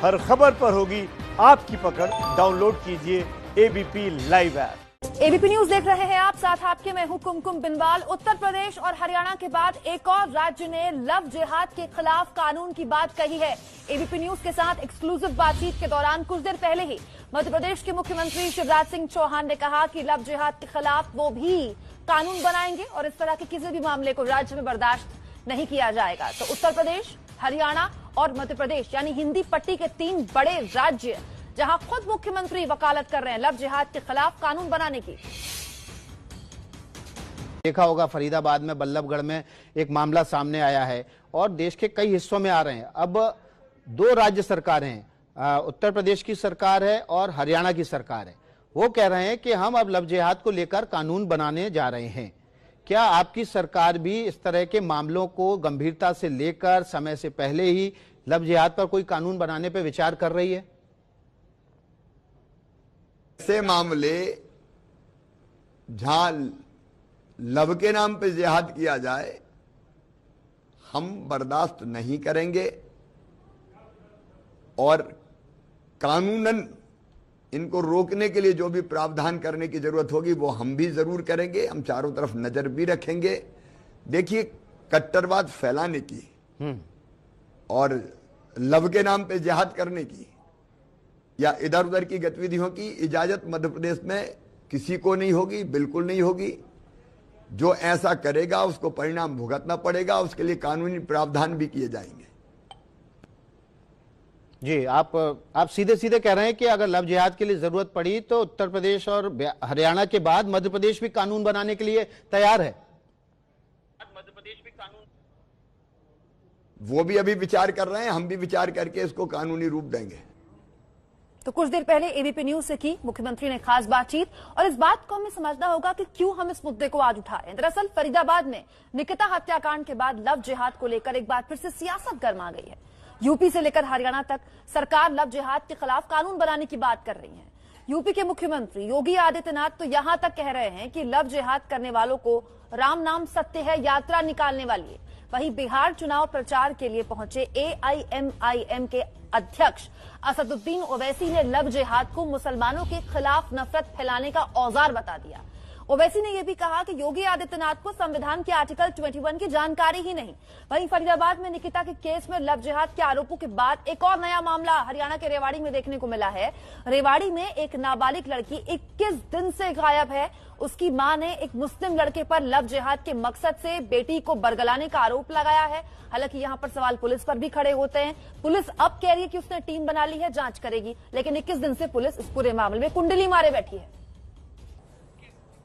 हर खबर पर होगी आपकी पकड़। डाउनलोड कीजिए ABP live app. ABP news देख रहे हैं आप, साथ आपके मैं हूं कुमकुम बिनवाल। उत्तर प्रदेश और हरियाणा के बाद एक और राज्य ने लव जिहाद के खिलाफ कानून की बात कही है। एबीपी न्यूज के साथ एक्सक्लूसिव बातचीत के दौरान कुछ देर पहले ही मध्य प्रदेश के मुख्यमंत्री शिवराज सिंह चौहान ने कहा कि लव जिहाद के खिलाफ वो भी कानून बनाएंगे और इस तरह के किसी भी मामले को राज्य में बर्दाश्त नहीं किया जाएगा। तो उत्तर प्रदेश, हरियाणा और मध्य प्रदेश यानी हिंदी पट्टी के 3 बड़े राज्य जहां खुद मुख्यमंत्री वकालत कर रहे हैं लव जिहाद के खिलाफ कानून बनाने की। देखा होगा फरीदाबाद में, बल्लभगढ़ में एक मामला सामने आया है और देश के कई हिस्सों में आ रहे हैं। अब 2 राज्य सरकारें हैं, उत्तर प्रदेश की सरकार है और हरियाणा की सरकार है। वो कह रहे हैं कि हम अब लव जिहाद को लेकर कानून बनाने जा रहे हैं। क्या आपकी सरकार भी इस तरह के मामलों को गंभीरता से लेकर समय से पहले ही लव जिहाद पर कोई कानून बनाने पर विचार कर रही है? ऐसे मामले जहां लव के नाम पे जिहाद किया जाए हम बर्दाश्त नहीं करेंगे और कानूनन इनको रोकने के लिए जो भी प्रावधान करने की जरूरत होगी वो हम भी जरूर करेंगे। हम चारों तरफ नजर भी रखेंगे। देखिए, कट्टरवाद फैलाने की और लव के नाम पे जिहाद करने की या इधर उधर की गतिविधियों की इजाजत मध्य प्रदेश में किसी को नहीं होगी, बिल्कुल नहीं होगी। जो ऐसा करेगा उसको परिणाम भुगतना पड़ेगा, उसके लिए कानूनी प्रावधान भी किए जाएंगे। जी, आप सीधे सीधे कह रहे हैं कि अगर लव जिहाद के लिए जरूरत पड़ी तो उत्तर प्रदेश और हरियाणा के बाद मध्य प्रदेश भी कानून बनाने के लिए तैयार है। मध्य प्रदेश भी कानून, वो भी अभी विचार कर रहे हैं, हम भी विचार करके इसको कानूनी रूप देंगे। तो कुछ देर पहले एबीपी न्यूज से की मुख्यमंत्री ने खास बातचीत और इस बात को हमें समझना होगा कि क्यों हम इस मुद्दे को आज उठा रहे हैं। दरअसल फरीदाबाद में निकिता हत्याकांड के बाद लव जिहाद को लेकर एक बार फिर से सियासत गर्मा गई है। यूपी से लेकर हरियाणा तक सरकार लव जिहाद के खिलाफ कानून बनाने की बात कर रही है। यूपी के मुख्यमंत्री योगी आदित्यनाथ तो यहां तक कह रहे हैं कि लव जिहाद करने वालों को राम नाम सत्य है यात्रा निकालने वाली है। वहीं बिहार चुनाव प्रचार के लिए पहुंचे एआईएमआईएम के अध्यक्ष असदुद्दीन ओवैसी ने लव जिहाद को मुसलमानों के खिलाफ नफरत फैलाने का औजार बता दिया। ओवैसी ने यह भी कहा कि योगी आदित्यनाथ को संविधान के आर्टिकल 21 की जानकारी ही नहीं। वहीं फरीदाबाद में निकिता के केस में लव जिहाद के आरोपों के बाद एक और नया मामला हरियाणा के रेवाड़ी में देखने को मिला है। रेवाड़ी में एक नाबालिग लड़की 21 दिन से गायब है। उसकी मां ने एक मुस्लिम लड़के पर लव जिहाद के मकसद से बेटी को बरगलाने का आरोप लगाया है। हालांकि यहां पर सवाल पुलिस पर भी खड़े होते हैं। पुलिस अब कह रही है कि उसने टीम बना ली है, जांच करेगी, लेकिन 21 दिन से पुलिस इस पूरे मामले में कुंडली मारे बैठी है।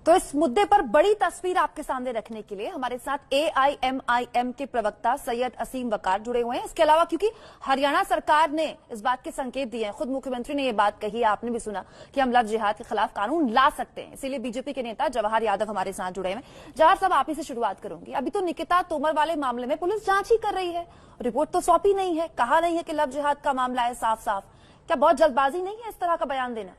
तो इस मुद्दे पर बड़ी तस्वीर आपके सामने रखने के लिए हमारे साथ एआईएमआईएम के प्रवक्ता सैयद असीम वकार जुड़े हुए हैं। इसके अलावा क्योंकि हरियाणा सरकार ने इस बात के संकेत दिए हैं, खुद मुख्यमंत्री ने यह बात कही, आपने भी सुना कि हम लव जिहाद के खिलाफ कानून ला सकते हैं, इसीलिए बीजेपी के नेता जवाहर यादव हमारे साथ जुड़े हुए हैं। जवाहर साहब, आप ही से शुरुआत करूंगी। अभी तो निकिता तोमर वाले मामले में पुलिस जांच ही कर रही है, रिपोर्ट तो सौंपी नहीं है, कहा नहीं है कि लव जिहाद का मामला है साफ साफ। क्या बहुत जल्दबाजी नहीं है इस तरह का बयान देना?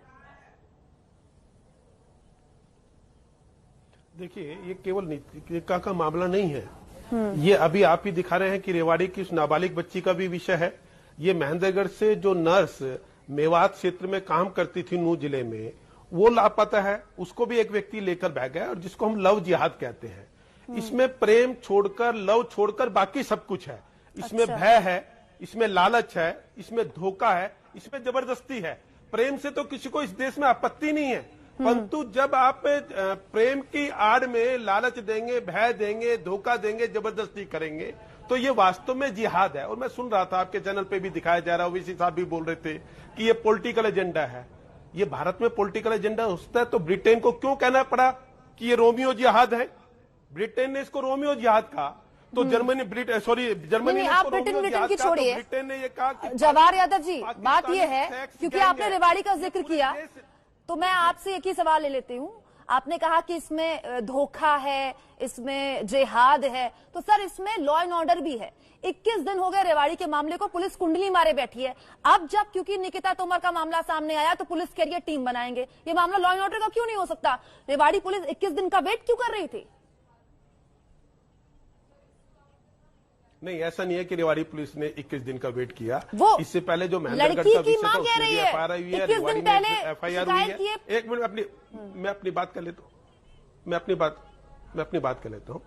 देखिए, ये केवल निकिता का मामला नहीं है। ये अभी आप ही दिखा रहे हैं कि रेवाड़ी की उस नाबालिग बच्ची का भी विषय है। ये महेंद्रगढ़ से जो नर्स मेवात क्षेत्र में काम करती थी नूह जिले में, वो लापता है। उसको भी एक व्यक्ति लेकर भाग गया और जिसको हम लव जिहाद कहते हैं। इसमें प्रेम छोड़कर, लव छोड़कर बाकी सब कुछ है। इसमें भय है, इसमें लालच है, इसमें धोखा है, इसमें जबरदस्ती है। प्रेम से तो किसी को इस देश में आपत्ति नहीं है, परंतु जब आप प्रेम की आड़ में लालच देंगे, भय देंगे, धोखा देंगे, जबरदस्ती करेंगे, तो ये वास्तव में जिहाद है। और मैं सुन रहा था आपके चैनल पे भी दिखाया जा रहा है, ओवैसी साहब भी बोल रहे थे कि ये पॉलिटिकल एजेंडा है। ये भारत में पॉलिटिकल एजेंडा होता है तो ब्रिटेन को क्यों कहना पड़ा कि ये रोमियो जिहाद है? ब्रिटेन ने इसको रोमियो जिहाद कहा, तो जर्मनी जर्मनी आप ब्रिटेन की छोड़िए, ब्रिटेन ने ये कहा। जवाहर यादव जी, बात ये है, क्योंकि आपने रेवाड़ी का जिक्र किया तो मैं आपसे एक ही सवाल ले लेती हूँ। आपने कहा कि इसमें धोखा है, इसमें जिहाद है, तो सर इसमें लॉ एंड ऑर्डर भी है। 21 दिन हो गए रेवाड़ी के मामले को, पुलिस कुंडली मारे बैठी है। अब जब क्योंकि निकिता तोमर का मामला सामने आया तो पुलिस कह रही है टीम बनाएंगे। ये मामला लॉ एंड ऑर्डर का क्यों नहीं हो सकता? रेवाड़ी पुलिस 21 दिन का वेट क्यों कर रही थी? नहीं, ऐसा नहीं है कि रेवाड़ी पुलिस ने 21 दिन का वेट किया। वो इससे पहले जो महेंद्रगढ़ का लड़की की मां कह रही है FIR हुई है, 21 दिन पहले FIR हुई है। एक मिनट, मैं अपनी बात कर लेता हूँ, मैं अपनी बात कर लेता हूँ।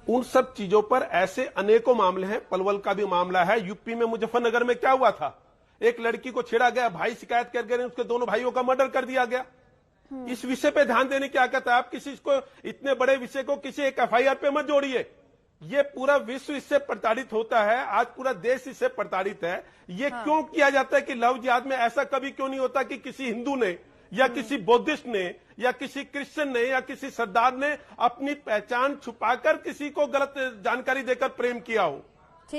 उन सब चीजों पर ऐसे अनेकों मामले हैं। पलवल का भी मामला है, यूपी में मुजफ्फरनगर में क्या हुआ था, एक लड़की को छेड़ा गया, भाई शिकायत कर गए, उसके दोनों भाइयों का मर्डर कर दिया गया। इस विषय पे ध्यान देने की क्या कहता है आप? किसी को इतने बड़े विषय को किसी एक FIR पे मत जोड़िए। ये पूरा विश्व इससे प्रताड़ित होता है, आज पूरा देश इससे प्रताड़ित है। ये क्यों किया जाता है कि लव जिहाद में ऐसा कभी क्यों नहीं होता कि किसी हिंदू ने या किसी बौद्धिस्ट ने या किसी क्रिश्चियन ने या किसी सरदार ने अपनी पहचान छुपाकर किसी को गलत जानकारी देकर प्रेम किया हो?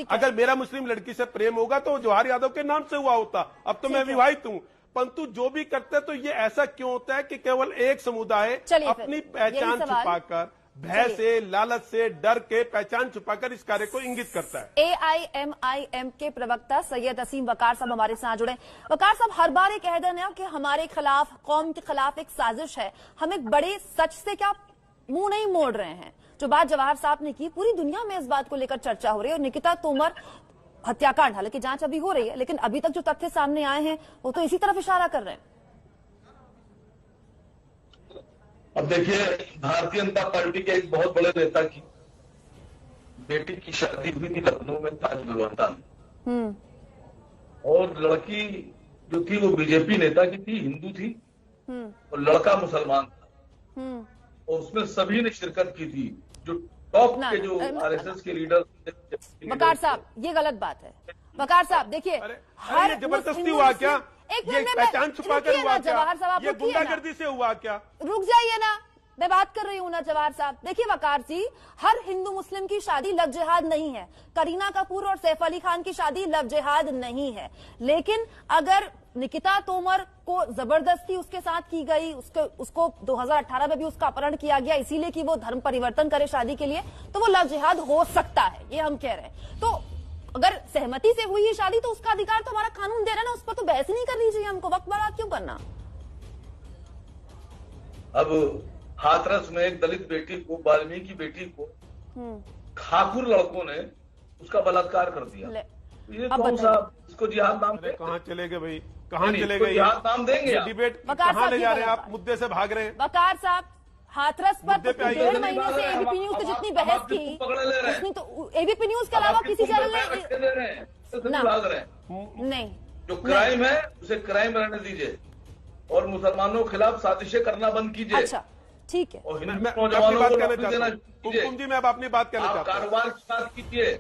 अगर मेरा मुस्लिम लड़की से प्रेम होगा तो जवाहर यादव के नाम से हुआ होता। अब तो मैं विवाहित हूं, परंतु जो भी करते हैं तो ये ऐसा क्यों होता है कि केवल एक समुदाय अपनी पहचान छुपाकर, भय से, लालच से, डर के पहचान छुपाकर इस कार्य को इंगित करता है। AIMIM के प्रवक्ता सैयद असीम वकार साहब हमारे साथ जुड़े। वकार साहब, हर बार ये कह देना है कि हमारे खिलाफ, कौम के खिलाफ एक साजिश है, हम एक बड़े सच से क्या मुंह नहीं मोड़ रहे हैं? जो बात जवाहर साहब ने की, पूरी दुनिया में इस बात को लेकर चर्चा हो रही है। और निकिता तोमर हत्याकांड, हालांकि जांच अभी हो रही है, लेकिन अभी तक जो तथ्य सामने आए हैं वो तो इसी तरफ इशारा कर रहे हैं। अब देखिए, भारतीय जनता पार्टी के एक बहुत बड़े नेता की बेटी की शादी हुई थी लखनऊ में ताज गुलवंता में, और लड़की जो थी वो बीजेपी नेता की थी, हिंदू थी, और लड़का मुसलमान था, और उसमें सभी ने शिरकत की थी, जो टॉप के जो RSS के लीडर। वकार साहब, ये गलत बात है। वकार साहब देखिए, हर जबरदस्ती हुआ क्या? ये पहचान छुपा कर हुआ क्या? जवाहर साहब, ये गुंडागर्दी से हुआ क्या? रुक जाइए ना, मैं बात कर रही हूँ ना जवाहर साहब। देखिए वकार जी, हर हिंदू मुस्लिम की शादी लव जिहाद नहीं है। करीना कपूर और सैफ अली खान की शादी लव जिहाद नहीं है। लेकिन अगर निकिता तोमर को जबरदस्ती उसके साथ की गई, उसको 2018 में भी उसका अपहरण किया गया इसीलिए कि वो धर्म परिवर्तन करे शादी के लिए, तो वो लव जिहाद हो सकता है, ये हम कह रहे हैं। तो अगर सहमति से हुई है शादी तो उसका अधिकार तो हमारा कानून दे रहा है ना, उस पर तो बहस ही नहीं करनी चाहिए हमको, वक्त बर्बाद क्यों करना? अब हाथरस में एक दलित बेटी को, वाल्मीकि बेटी को ठाकुर लड़कों ने उसका बलात्कार कर दिया। ये कौन सा इसको जिहाद नाम? कहाँ चले गए भाई, कहाँ चले गए? जिहाद नाम देंगे? डिबेट कहाँ ले जा रहे हैं आप? मुद्दे से भाग रहे हैं। वकार साहब, हाथरस पर 1.5 महीने से एबीपी न्यूज ने जितनी बहस की, उसने तो एबीपी न्यूज के अलावा किसी चैनल ने नहीं। जो क्राइम है उसे क्राइम रहने दीजिए, और मुसलमानों के खिलाफ साजिशें करना बंद कीजिए। अच्छा ठीक है, और मैं अपनी बात कहना चाहता हूँ। कुमकुम जी, मैं अब अपनी बात कहना चाहता हूँ। कारोबार की बात कीजिए,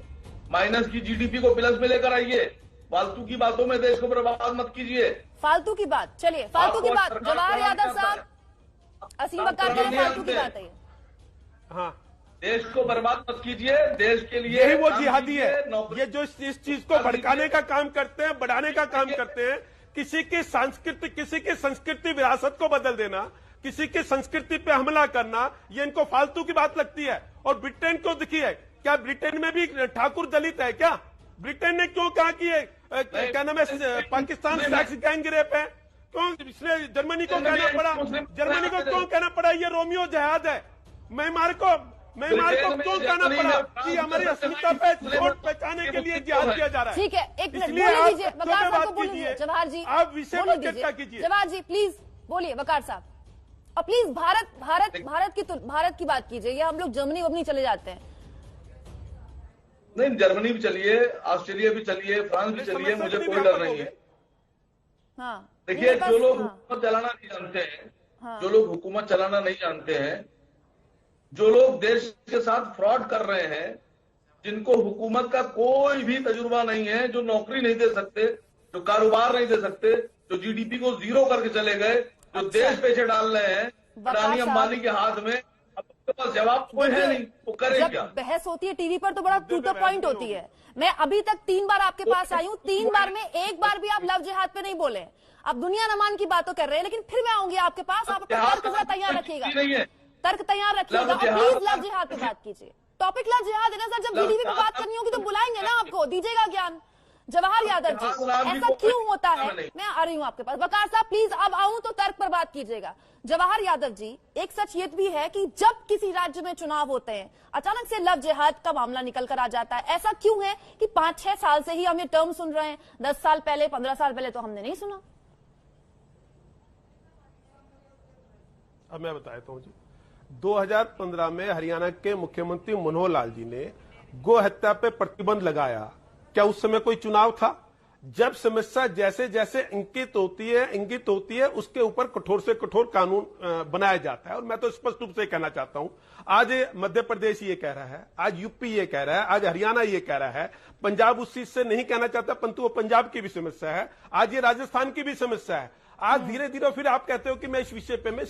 माइनस की GDP को प्लस में लेकर आइए, फालतू की बातों में देश को बर्बाद मत कीजिए। फालतू की बात, चलिए फालतू की बात, जवाहर यादव साहब, असीम वकार कह रहे हैं फालतू की बात है। हाँ, देश को बर्बाद मत कीजिए, देश के लिए यही वो जिहादी है। ये जो इस चीज को भड़काने का काम करते हैं, बढ़ाने का काम करते हैं, किसी की संस्कृति विरासत को बदल देना, किसी की संस्कृति पे हमला करना, ये इनको फालतू की बात लगती है। और ब्रिटेन को देखिए, क्या ब्रिटेन में भी ठाकुर दलित है क्या? ब्रिटेन ने क्यों कहा कि क्या नाम है, पाकिस्तान सेक्स गैंग रेप है? क्यों इसने जर्मनी को कहना पड़ा? जर्मनी को क्यों कहना पड़ा ये रोमियो जिहाद है? म्यांमार को क्यों कहना पड़ा कि हमारी अस्मिता पे चोट पहुंचाने के लिए जिहाद किया जा रहा है? ठीक है, एक मिनट बोल लीजिए वकार साहब को, बोल लीजिए जवाहर जी, आप विषय पर चर्चा कीजिए। जवाहर जी प्लीज बोलिए वकार साहब, और प्लीज भारत की बात कीजिए, या हम लोग जर्मनी वमनी चले जाते हैं? नहीं, जर्मनी भी चलिए, ऑस्ट्रेलिया भी चलिए, फ्रांस भी चलिए, मुझे कोई डर नहीं है। हाँ, देखिए, जो लोग हुकूमत चलाना नहीं जानते हैं, जो लोग हुकूमत चलाना नहीं जानते हैं, जो लोग देश के साथ फ्रॉड कर रहे हैं, जिनको हुकूमत का कोई भी तजुर्बा नहीं है, जो नौकरी नहीं दे सकते, जो कारोबार नहीं दे सकते, जो GDP को 0 करके चले गए, जो देश पैसे डाल रहे हैं अडानी अंबानी के हाथ में, अब उसके पास जवाब कोई है नहीं, वो करे क्या? बहस होती है टीवी पर तो बड़ा टू द पॉइंट होती है। मैं अभी तक 3 बार आपके पास आई हूँ, 3 बार में एक बार भी आप लव जिहाद पे नहीं बोले। अब दुनिया नमान की बातों कर रहे हैं, लेकिन फिर मैं आऊंगी आपके पास, आप अपना तर्क तैयार रखिएगा, तर्क तैयार रखिएगा, और प्लीज लव जिहाद पे बात कीजिए। टॉपिक लव जिहाद है ना सर, जब GDP पे बात करनी होगी तो बुलाएंगे ना आपको, दीजिएगा ज्ञान। जवाहर यादव जी, इतिहास ऐसा क्यों होता है? नहीं। मैं आ रही हूं आपके पास। वकार साहब प्लीज, अब आऊं तो तर्क पर बात कीजिएगा। जवाहर यादव जी, एक सच ये भी है कि जब किसी राज्य में चुनाव होते हैं अचानक से लव जिहाद का मामला निकल कर आ जाता है। ऐसा क्यों है कि 5-6 साल से ही हम ये टर्म सुन रहे हैं? 10 साल पहले, 15 साल पहले तो हमने नहीं सुना। अब मैं बताता हूं जी। 2015 में हरियाणा के मुख्यमंत्री मनोहर लाल जी ने गो हत्या पे प्रतिबंध लगाया। क्या उस समय कोई चुनाव था? जब समस्या जैसे जैसे इंगित होती है उसके ऊपर कठोर से कठोर कानून बनाया जाता है। और मैं तो स्पष्ट रूप से कहना चाहता हूं, आज मध्य प्रदेश ये कह रहा है, आज यूपी ये कह रहा है, आज हरियाणा ये कह रहा है, पंजाब उस चीज से नहीं कहना चाहता, परंतु वो पंजाब की भी समस्या है, आज ये राजस्थान की भी समस्या है। आज धीरे धीरे फिर आप कहते हो कि मैं इस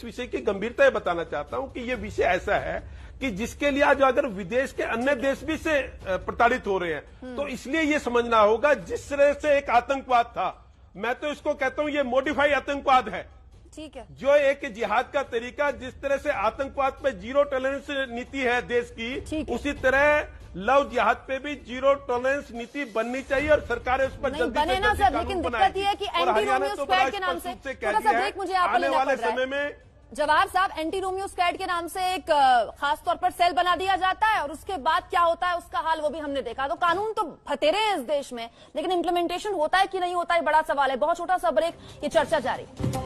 विषय की गंभीरता बताना चाहता हूं कि ये विषय ऐसा है कि जिसके लिए आज अगर विदेश के अन्य देश भी से प्रताड़ित हो रहे हैं, तो इसलिए ये समझना होगा जिस तरह से एक आतंकवाद था, मैं तो इसको कहता हूं ये मॉडिफाइड आतंकवाद है। ठीक है, जो एक जिहाद का तरीका, जिस तरह से आतंकवाद पे जीरो टॉलरेंस नीति है देश की, उसी तरह लव जिहाद पे भी जीरो टॉलरेंस नीति बननी चाहिए और सरकारें उस पर जल्दी बने ना सर। लेकिन दिक्कत ये है कि एंटी रोमियो स्क्वाड के नाम से, थोड़ा सा ब्रेक मुझे यहाँ पर लेना पड़ रहा है। जवाहर साहब, एंटी रोमियो स्क्वाड के नाम से एक खास तौर पर सेल बना दिया जाता है और उसके बाद क्या होता है उसका हाल वो भी हमने देखा। तो कानून तो फतेरे हैं इस देश में, लेकिन इम्प्लीमेंटेशन होता है कि नहीं होता है बड़ा सवाल है। बहुत छोटा सा ब्रेक, ये चर्चा जारी।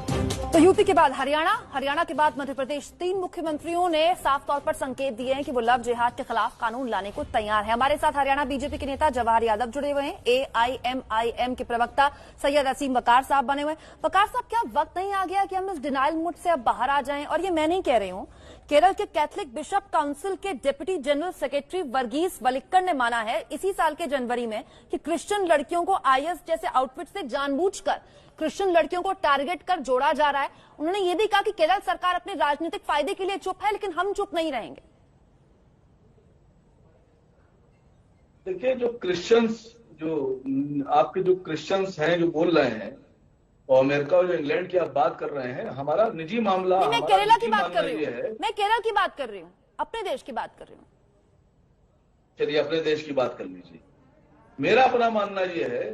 तो यूपी के बाद हरियाणा के बाद मध्य प्रदेश, 3 मुख्यमंत्रियों ने साफ तौर पर संकेत दिए हैं कि वो लव जिहाद के खिलाफ कानून लाने को तैयार है। हमारे साथ हरियाणा बीजेपी के नेता जवाहर यादव जुड़े हुए हैं, AIMIM के प्रवक्ता सैयद असीम वकार साहब बने हुए। वकार साहब, क्या वक्त नहीं आ गया कि हम इस डिनाइल मूड से अब बाहर आ जाएं? और ये मैं नहीं कह रही हूं, केरल के कैथलिक बिशप काउंसिल के डिप्टी जनरल सेक्रेटरी वर्गीस वलिक्कर ने माना है इसी साल के जनवरी में कि क्रिश्चियन लड़कियों को IS जैसे आउटफिट से जानबूझकर क्रिश्चियन लड़कियों को टारगेट कर जोड़ा जा रहा है। उन्होंने ये भी कहा कि केरल सरकार अपने राजनीतिक फायदे के लिए चुप है, लेकिन हम चुप नहीं रहेंगे। देखिए, जो क्रिश्चियंस, जो आपके जो क्रिश्चियंस हैं जो बोल रहे हैं, और अमेरिका और इंग्लैंड की आप बात कर रहे हैं, हमारा निजी मामला, मैं केरला की बात कर रही हूँ, मैं केरल की बात कर रही हूँ, अपने देश की बात कर रही हूँ। चलिए अपने देश की बात कर लीजिए। मेरा अपना मानना यह है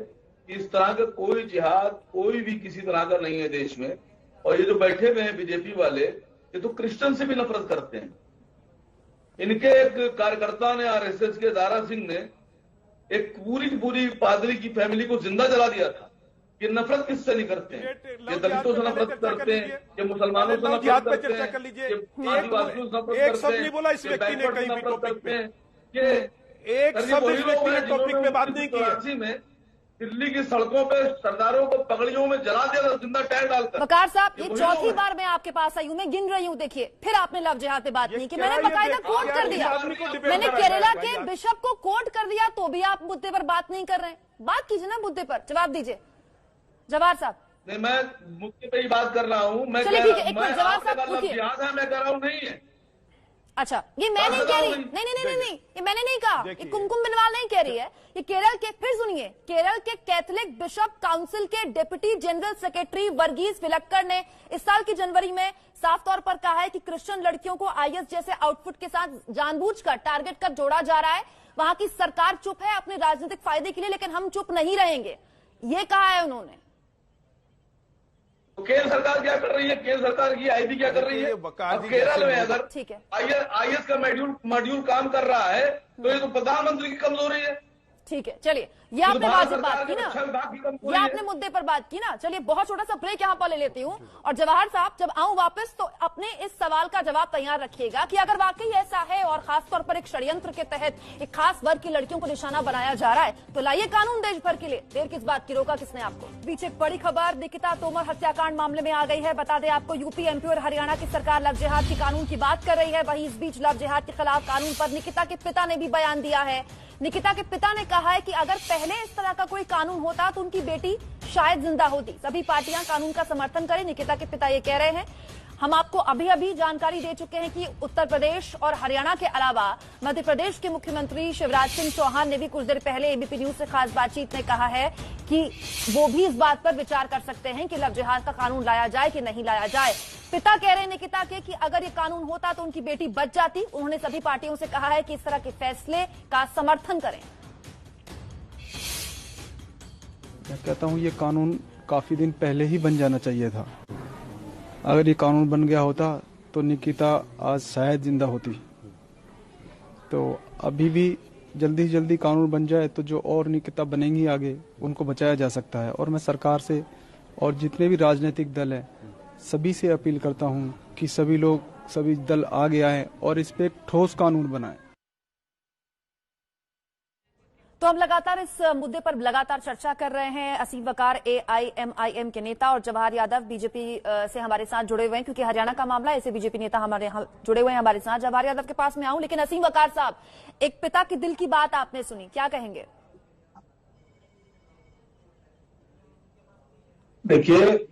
कि इस तरह का कोई जिहाद कोई भी किसी तरह का नहीं है देश में। और ये जो बैठे हुए हैं बीजेपी वाले, ये तो क्रिश्चियन से भी नफरत करते हैं। इनके एक कार्यकर्ता ने, RSS के दारा सिंह ने, एक पूरी पादरी की फैमिली को जिंदा जला दिया था। ये नफरत किससे नहीं करते हैं? ये दलितों से नफरत करते हैं, ये मुसलमानों से नफरत करते हैं, ये आदिवासियों से नफरत करते हैं, ये बैकवर्ड से नफरत करते हैं। ये एक टॉपिक पे बात नहीं की में दिल्ली की सड़कों पे सरदारों को पगड़ियों में जला दिया था, जिंदा टायर डालकर। वकार साहब, ये चौथी बार मैं आपके पास आई हूं, मैं गिन रही हूं। देखिए, फिर आपने लव जिहाद पे बात नहीं की। मैंने बकायदा कोट कर दिया, मैंने केरला के बिशप को कोट कर दिया, तो भी आप मुद्दे पर बात नहीं कर रहे हैं। बात कीजिए ना मुद्दे पर, जवाब दीजिए जवाहर साहब। नहीं, मैं मुद्दे पे ही बात कर रहा हूँ। मैं चलिए ठीक है, एक मिनट जवाहर साहब पूछिए। जिहाद है, मैं कह रहा हूँ नहीं है। अच्छा, ये मैं नहीं कह रही, नहीं, ये मैंने नहीं कहा, ये कुमकुम बिनवाल नहीं कह रही है। ये केरल के, फिर सुनिए, केरल के कैथलिक बिशप काउंसिल के डिप्टी जनरल सेक्रेटरी वर्गीस वलिक्कर ने इस साल की जनवरी में साफ तौर पर कहा है कि क्रिश्चियन लड़कियों को IS जैसे आउटफिट के साथ जानबूझकर टारगेट कर जोड़ा जा रहा है। वहां की सरकार चुप है अपने राजनीतिक फायदे के लिए, लेकिन हम चुप नहीं रहेंगे, ये कहा है उन्होंने। केंद्र सरकार क्या कर रही है? केंद्र सरकार की आईबी क्या कर रही है? अब केरल में अगर ठीक है, IS का मॉड्यूल काम कर रहा है, तो ये तो प्रधानमंत्री की कमजोरी है। ठीक है, चलिए, ये आपने वाजिब बात की ना, ये आपने मुद्दे पर बात की ना। चलिए, बहुत छोटा सा ब्रेक यहाँ पर ले लेती हूँ। और जवाहर साहब, जब आऊं वापस तो अपने इस सवाल का जवाब तैयार रखिएगा कि अगर वाकई ऐसा है और खासतौर पर एक षड्यंत्र के तहत एक खास वर्ग की लड़कियों को निशाना बनाया जा रहा है, तो लाइए कानून देश भर के लिए। देर किस बात की, रोका किसने आपको? बीच एक बड़ी खबर निकिता तोमर हत्याकांड मामले में आ गई है। बता दें आपको, यूपी, MP और हरियाणा की सरकार लव जिहाद की कानून की बात कर रही है। वहीं इस बीच लव जिहाद के खिलाफ कानून पर निकिता के पिता ने भी बयान दिया है। निकिता के पिता ने कहा है कि अगर पहले इस तरह का कोई कानून होता तो उनकी बेटी शायद जिंदा होती। सभी पार्टियां कानून का समर्थन करें, निकिता के पिता ये कह रहे हैं। हम आपको अभी जानकारी दे चुके हैं कि उत्तर प्रदेश और हरियाणा के अलावा मध्य प्रदेश के मुख्यमंत्री शिवराज सिंह चौहान ने भी कुछ देर पहले ABP न्यूज से खास बातचीत में कहा है कि वो भी इस बात पर विचार कर सकते हैं कि लव जिहाद का कानून लाया जाए कि नहीं लाया जाए। पिता कह रहे हैं निकिता के कि अगर ये कानून होता तो उनकी बेटी बच जाती। उन्होंने सभी पार्टियों से कहा है कि इस तरह के फैसले का समर्थन करें। मैं कहता हूँ ये कानून काफ़ी दिन पहले ही बन जाना चाहिए था। अगर ये कानून बन गया होता तो निकिता आज शायद जिंदा होती। तो अभी भी जल्दी से जल्दी कानून बन जाए तो जो और निकिता बनेंगी आगे उनको बचाया जा सकता है। और मैं सरकार से और जितने भी राजनीतिक दल हैं सभी से अपील करता हूँ कि सभी दल आगे आए और इस पे एक ठोस कानून बनाएं। तो हम लगातार इस मुद्दे पर लगातार चर्चा कर रहे हैं। असीम वकार AIMIM के नेता और जवाहर यादव बीजेपी से हमारे साथ जुड़े हुए हैं, क्योंकि हरियाणा का मामला है, ऐसे बीजेपी नेता हमारे यहाँ जुड़े हुए हैं हमारे साथ। जवाहर यादव के पास में आऊं, लेकिन असीम वकार साहब, एक पिता के दिल की बात आपने सुनी, क्या कहेंगे? देखिए,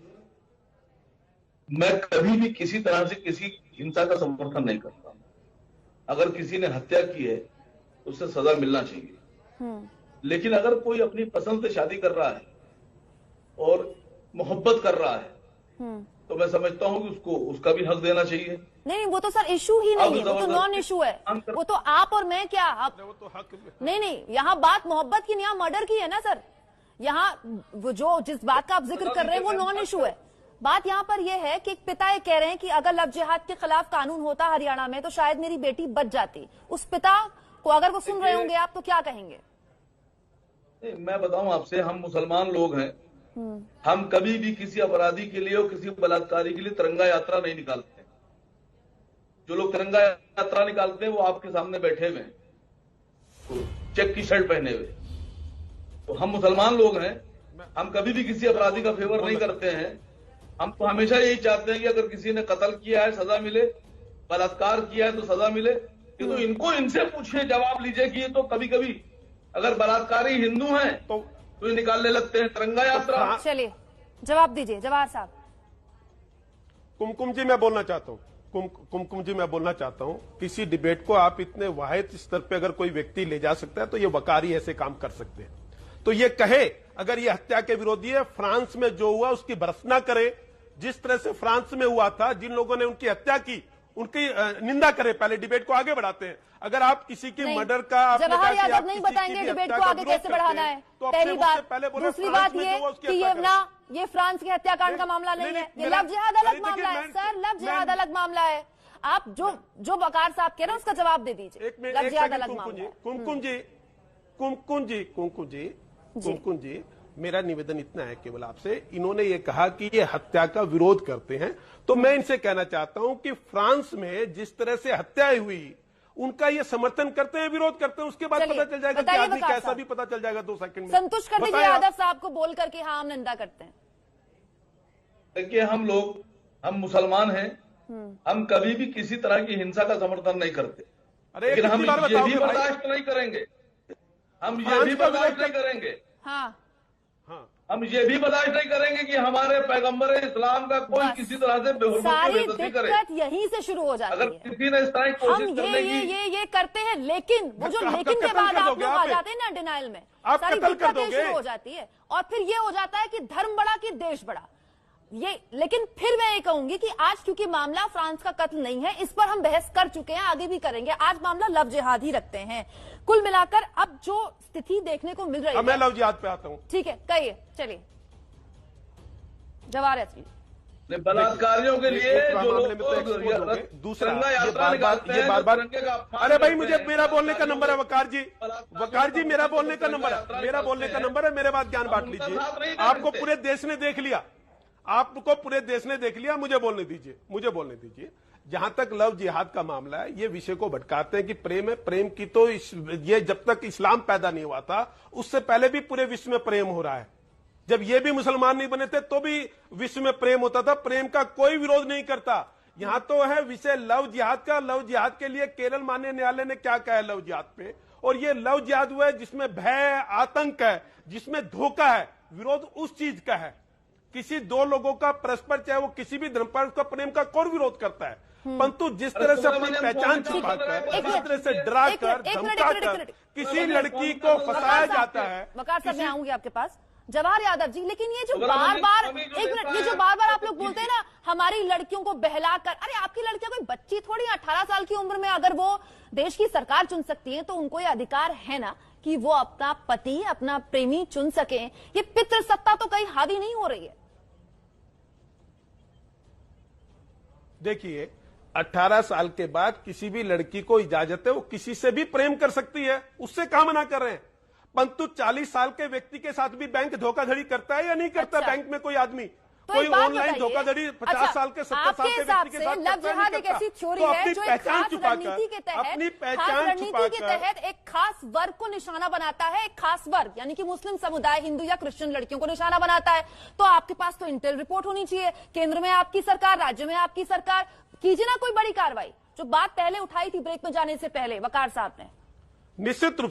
मैं कभी भी किसी तरह से किसी हिंसा का समर्थन नहीं करता। अगर किसी ने हत्या की है उससे सजा मिलना चाहिए, लेकिन अगर कोई अपनी पसंद से शादी कर रहा है और मोहब्बत कर रहा है तो मैं समझता हूं कि उसको उसका भी हक देना चाहिए। नहीं, वो तो सर इशू ही नहीं है, वो तो नॉन इशू है। वो तो आप और मैं क्या वो तो हक नहीं, यहाँ बात मोहब्बत की नहीं, यहाँ मर्डर की है ना सर। यहाँ वो जो जिस बात का आप जिक्र कर रहे हैं वो नॉन इशू है। बात यहाँ पर यह है कि एक पिता ये कह रहे हैं कि अगर लव जिहाद के खिलाफ कानून होता हरियाणा में तो शायद मेरी बेटी बच जाती। उस पिता को अगर वो सुन रहे होंगे आप तो क्या कहेंगे? मैं बताऊं आपसे, हम मुसलमान लोग हैं, हम कभी भी किसी अपराधी के लिए और किसी बलात्कारी के लिए तिरंगा यात्रा नहीं निकालते। जो लोग तिरंगा यात्रा निकालते हैं वो आपके सामने बैठे हुए हैं, तो चेक की शर्ट पहने हुए। तो हम मुसलमान लोग हैं, हम कभी भी किसी अपराधी का फेवर नहीं करते हैं। हम तो हमेशा यही चाहते हैं कि अगर किसी ने कत्ल किया है सजा मिले, बलात्कार किया है तो सजा मिले। तो इनको इनसे पूछिए, जवाब लीजिए कि ये तो कभी कभी अगर बलात्कारी हिंदू हैं तो ये निकालने लगते हैं तिरंगा यात्रा। चलिए जवाब दीजिए जवाहर साहब। कुमकुम जी मैं बोलना चाहता हूँ, कुमकुम जी मैं बोलना चाहता हूँ, किसी डिबेट को आप इतने वाहिद स्तर पे अगर कोई व्यक्ति ले जा सकता है तो ये वकारी ऐसे काम कर सकते हैं। तो ये कहे अगर ये हत्या के विरोधी है, फ्रांस में जो हुआ उसकी भर्त्सना करे, जिस तरह से फ्रांस में हुआ था, जिन लोगों ने उनकी हत्या की उनकी निंदा करे। पहले डिबेट को आगे बढ़ाते हैं। अगर आप किसी की मर्डर का जवाहर यादव नहीं बताएंगे डिबेट को आगे कैसे बढ़ाना है, तो पहली बात। दूसरी बात ये फ्रांस के हत्याकांड का मामला नहीं है, ये लव जिहाद अलग मामला है सर, लव जिहाद अलग मामला है। आप जो वकार साहब कह रहे हैं उसका जवाब दे दीजिए। लव जिहाद अलग मामला है। कुमकुम जी मेरा निवेदन इतना है केवल आपसे, इन्होंने ये कहा कि ये हत्या का विरोध करते हैं, तो मैं इनसे कहना चाहता हूं कि फ्रांस में जिस तरह से हत्याएं हुई उनका ये समर्थन करते हैं, विरोध करते हैं, उसके बाद पता चल जाएगा कि आदमी कैसा भी पता चल जाएगा 2 सेकंड में। संतुष्ट कर दीजिए यादव साहब को बोल करके हाँ हम निंदा करते हैं। देखिए, हम मुसलमान हैं, हम कभी भी किसी तरह की हिंसा का समर्थन नहीं करते, लेकिन हम ये भी बर्दाश्त नहीं करेंगे, हम ये भी बर्दाश्त नहीं करेंगे, हम ये भी बर्दाश्त नहीं करेंगे कि हमारे पैगंबर इस्लाम का कोई किसी तरह से बेहुरमती करे। यहीं से शुरू हो जाती है। अगर किसी ने इस तरह की कोशिश करने की ये करते हैं, लेकिन वो जो लेकिन के बाद आप लोग आ जाते हैं ना डिनाइल में, सारी दिक्कतें शुरू हो जाती है और फिर ये हो जाता है कि धर्म बड़ा कि देश बड़ा। लेकिन फिर मैं ये कहूंगी कि आज क्योंकि मामला फ्रांस का कत्ल नहीं है, इस पर हम बहस कर चुके हैं, आगे भी करेंगे। आज मामला लव जिहाद ही रखते हैं। कुल मिलाकर अब जो स्थिति देखने को मिल रही है, मैं लव जिहाद पे आता हूं। ठीक है, कहिए, चलिए जवाहर जी। बलात्कारियों के लिए जो दूसरा ये बार अरे भाई मुझे मेरा बोलने का नंबर है वकार जी, मेरा बोलने का नंबर है, मेरे बात ज्ञान बांट लीजिए। आपको पूरे देश ने देख लिया, मुझे बोलने दीजिए। जहां तक लव जिहाद का मामला है, ये विषय को भटकाते हैं कि प्रेम है, प्रेम की तो ये जब तक इस्लाम पैदा नहीं हुआ था उससे पहले भी पूरे विश्व में प्रेम हो रहा है। जब ये भी मुसलमान नहीं बने थे तो भी विश्व में प्रेम होता था, प्रेम का कोई विरोध नहीं करता। यहां तो है विषय लव जिहाद का। लव जिहाद के लिए केरल माननीय न्यायालय ने क्या कहा है लव जिहाद पे, और ये लव जिहाद हुआ है जिसमें भय, आतंक है, जिसमें धोखा है। विरोध उस चीज का है, किसी दो लोगों का परस्पर, चाहे वो किसी भी धर्म पर, उसका प्रेम का कौन विरोध करता है। परंतु जिस तरह से अपनी पहचान छिपाकर, जिस तरह से डरा कर, धमका कर किसी लड़की को फंसाया जाता है। वकार साहब मैं आऊंगी आपके पास, जवाहर यादव जी। लेकिन ये जो बार बार आप लोग बोलते हैं ना हमारी लड़कियों को बहलाकर, अरे आपकी लड़कियां कोई बच्ची थोड़ी, 18 साल की उम्र में अगर वो देश की सरकार चुन सकती है तो उनको ये अधिकार है ना कि वो अपना पति, अपना प्रेमी चुन सकें, ये पितृसत्ता तो कहीं हावी नहीं हो रही है? देखिए, 18 साल के बाद किसी भी लड़की को इजाजत है वो किसी से भी प्रेम कर सकती है, उससे कहां मना कर रहे हैं? परंतु 40 साल के व्यक्ति के साथ भी बैंक धोखाधड़ी करता है या नहीं करता? अच्छा। बैंक में कोई आदमी तो कोई एक बात ऑनलाइन बताइए। धोखाधड़ी 50 साल के 70 साल के व्यक्ति के साथ लव जिहाद एक ऐसी थ्योरी तो है अपनी जो एक पहचान खास छुपाकर, रणनीति के तहत, अपनी खास पहचान रणनीति के छुपाकर तहत एक खास वर्ग को निशाना बनाता है, एक खास वर्ग यानी कि मुस्लिम समुदाय, हिंदू या क्रिश्चियन लड़कियों को निशाना बनाता है। तो आपके पास तो इंटेल रिपोर्ट होनी चाहिए, केंद्र में आपकी सरकार, राज्य में आपकी सरकार, कीजिए ना कोई बड़ी कार्रवाई। जो बात पहले उठाई थी ब्रेक में जाने से पहले वकार साहब ने, निश्चित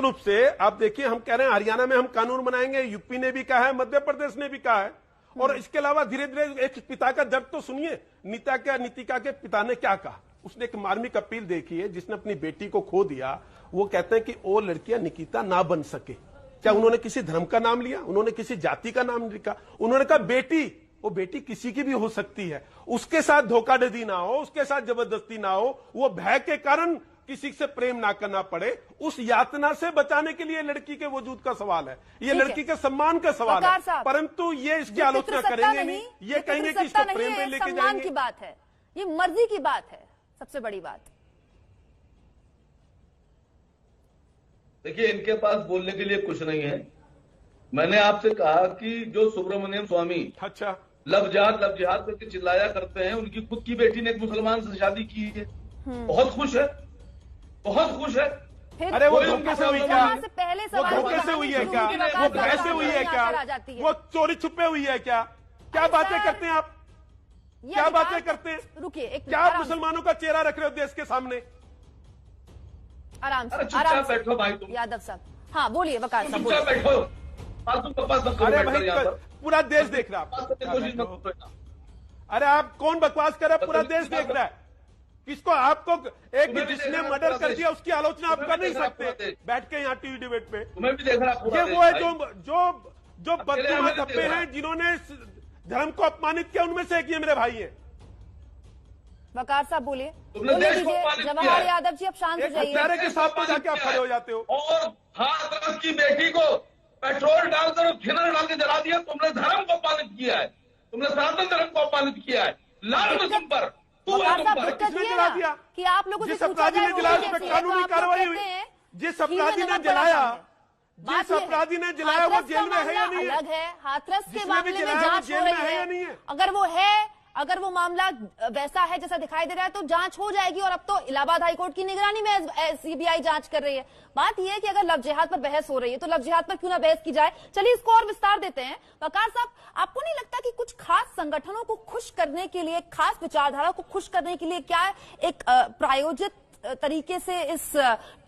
रूप से आप देखिए, हम कह रहे हैं हरियाणा में हम कानून बनाएंगे, यूपी ने भी कहा है, मध्य प्रदेश ने भी कहा है, और इसके अलावा धीरे धीरे एक पिता का दर्द तो सुनिए। नीतिका के पिता ने क्या कहा, उसने एक मार्मिक अपील देखी है, जिसने अपनी बेटी को खो दिया। वो कहते हैं कि वो लड़कियां निकिता ना बन सके। क्या उन्होंने किसी धर्म का नाम लिया? उन्होंने किसी जाति का नाम लिखा? उन्होंने कहा बेटी, वो बेटी किसी की भी हो सकती है, उसके साथ धोखाधड़ी ना हो, उसके साथ जबरदस्ती ना हो, वो भय के कारण किसी से प्रेम ना करना पड़े, उस यातना से बचाने के लिए लड़की के वजूद का सवाल है, ये लड़की के सम्मान का सवाल है। परंतु ये इसकी आलोचना करेंगे नहीं, ये कहेंगे कि इसको प्रेम में लेके सम्मान की बात है, ये मर्जी की बात है, सबसे बड़ी बात। देखिए, इनके पास बोलने के लिए कुछ नहीं है। मैंने आपसे कहा कि जो सुब्रमण्यम स्वामी अच्छा लव जिहाद करके चिल्लाया करते हैं, उनकी खुद की बेटी ने एक मुसलमान से शादी की है, बहुत खुश है, बहुत खुश है। अरे वो धोखे से हुई क्या? से पहले वो धोखे से हुई है क्या? वो भय से हुई है क्या? वो चोरी छुपे हुई है क्या? क्या बातें करते हैं आप? क्या बातें करते हैं? रुकिए एक क्या आप मुसलमानों का चेहरा रख रहे हो देश के सामने? आराम से, चुपचाप बैठो भाई तुम। यादव साहब, हाँ बोलिए वकार साहब। चुपचाप बैठो, फालतू बकवास मत करो। अरे भाई, पूरा देश देख रहा है। अरे आप कौन बकवास कर रहे हैं? पूरा देश देख रहा है। किसको? आपको एक जिसने मर्डर कर दिया उसकी आलोचना आप कर नहीं सकते बैठ के यहाँ टीवी डिबेट पे। तुम्हें भी देख रहा है। ये वो है जो बदतमीज धब्बे हैं जिन्होंने धर्म को अपमानित किया, उनमें से एक ये मेरे भाई हैं। वकार साहब बोलिए, तुमने देश को अपमानित किया जवाहर है। यादव जी, अब शांत हो जाइए। हत्यारे के साथ तो जाके आप खड़े हो जाते हो। और हाथरस की बेटी को पेट्रोल डालकर और थिनर डाल के जला दिया। तुमने धर्म को अपमानित किया है, तुमने सनातन धर्म को अपमानित किया है। लाल तुम पर, किसने जला दिया? कि आप लोगों से जिस अपराधी ने जलाया उस पर कानूनी कार्रवाई हुई। जिस अपराधी ने जलाया वो जेल में है या नहीं है? अलग है, हाथरस के जिसने भी मामले में जलाया वो जांच जेल हो में रही है या है। नहीं है? अगर वो मामला वैसा है जैसा दिखाई दे रहा है तो जांच हो जाएगी, और अब तो इलाहाबाद हाईकोर्ट की निगरानी में सीबीआई जांच कर रही है। बात यह है कि अगर लव जिहाद पर बहस हो रही है तो लव जिहाद पर क्यों ना बहस की जाए। चलिए इसको और विस्तार देते हैं। वकार साहब, आपको नहीं लगता कि कुछ खास संगठनों को खुश करने के लिए, खास विचारधारा को खुश करने के लिए क्या एक प्रायोजित तरीके से इस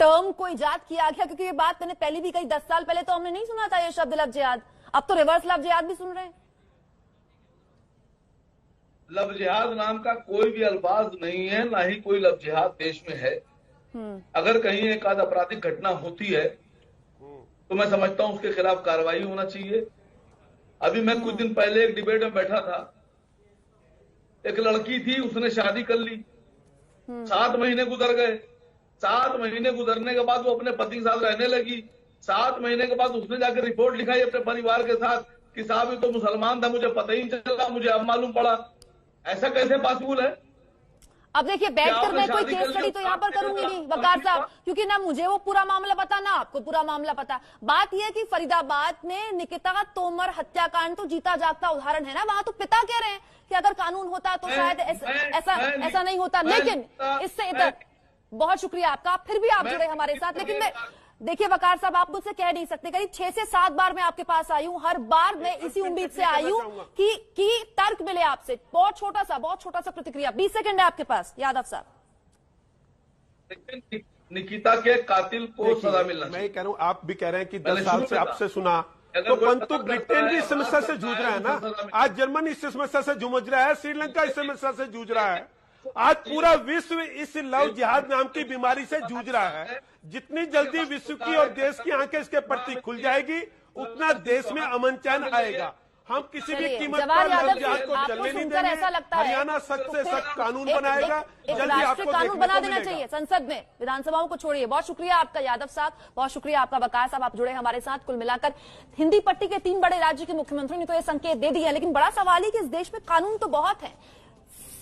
टर्म को इजाद किया गया? क्योंकि ये बात मैंने पहले भी कही, 10 साल पहले तो हमने नहीं सुना था ये शब्द लव जिहाद, अब तो रिवर्स लव जिहाद भी सुन रहे हैं। लव जिहाद नाम का कोई भी अल्फाज नहीं है, ना ही कोई लव जिहाद देश में है। अगर कहीं एक आध आपराधिक घटना होती है तो मैं समझता हूं उसके खिलाफ कार्रवाई होना चाहिए। अभी मैं कुछ दिन पहले एक डिबेट में बैठा था, एक लड़की थी, उसने शादी कर ली, 7 महीने गुजर गए। 7 महीने गुजरने के बाद वो अपने पति के साथ रहने लगी। 7 महीने के बाद उसने जाकर रिपोर्ट लिखाई अपने परिवार के साथ कि साहब ये तो मुसलमान था, मुझे पता ही नहीं चला, मुझे अब मालूम पड़ा। ऐसा कैसे पॉसिबल है? अब देखिए, बैठकर मैं कोई केस स्टडी तो यहाँ पर करूंगी नहीं वकार साहब, क्योंकि ना मुझे वो पूरा मामला पता, ना आपको पूरा मामला पता। बात यह है कि फरीदाबाद में निकिता तोमर हत्याकांड तो जीता जागता उदाहरण है ना। वहां तो पिता कह रहे हैं कि अगर कानून होता तो शायद ऐसा नहीं होता। लेकिन इससे इधर, बहुत शुक्रिया आपका, आप फिर भी आप जुड़े हमारे साथ। लेकिन मैं देखिए वकार साहब, आप मुझसे कह नहीं सकते, करीब 6 से 7 बार मैं आपके पास आई हूं, हर बार मैं इसी उम्मीद से आई हूं कि तर्क मिले आपसे। बहुत छोटा सा प्रतिक्रिया, 20 सेकंड है आपके पास यादव साहब। निकिता के कातिल को सजा मिलना। मैं कह रहा हूं, आप भी कह रहे हैं कि 10 साल से आपसे सुना, तो परंतु ब्रिटेन भी इस समस्या से जूझ रहा है ना। आज जर्मनी इस समस्या से जूझ रहा है, श्रीलंका इस समस्या से जूझ रहा है, आज पूरा विश्व इस लव जिहाद नाम की बीमारी से जूझ रहा है। जितनी जल्दी विश्व की और देश की आंखें इसके प्रति खुल जाएगी, उतना देश में अमन चैन आएगा। हम किसी भी चलिए, कीमत जवाहर पर यादव लव जिहाद जी, को आपको चलने नहीं सुनकर ऐसा लगता देंगे। है हरियाणा सख्त तो से फिर सख्त कानून एक बनाएगा, एक जल्दी राष्ट्रीय आपको कानून देखने बना को देना मिलेगा। चाहिए संसद में, विधानसभाओं को छोड़िए। बहुत शुक्रिया आपका यादव साहब, बहुत शुक्रिया आपका बकाया साहब, आप जुड़े हमारे साथ। कुल मिलाकर हिंदी पट्टी के 3 बड़े राज्य के मुख्यमंत्री ने तो ये संकेत दे दिया, लेकिन बड़ा सवाल है कि इस देश में कानून तो बहुत है।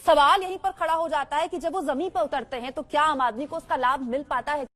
सवाल यहीं पर खड़ा हो जाता है कि जब वो जमीन पर उतरते हैं तो क्या आम आदमी को उसका लाभ मिल पाता है।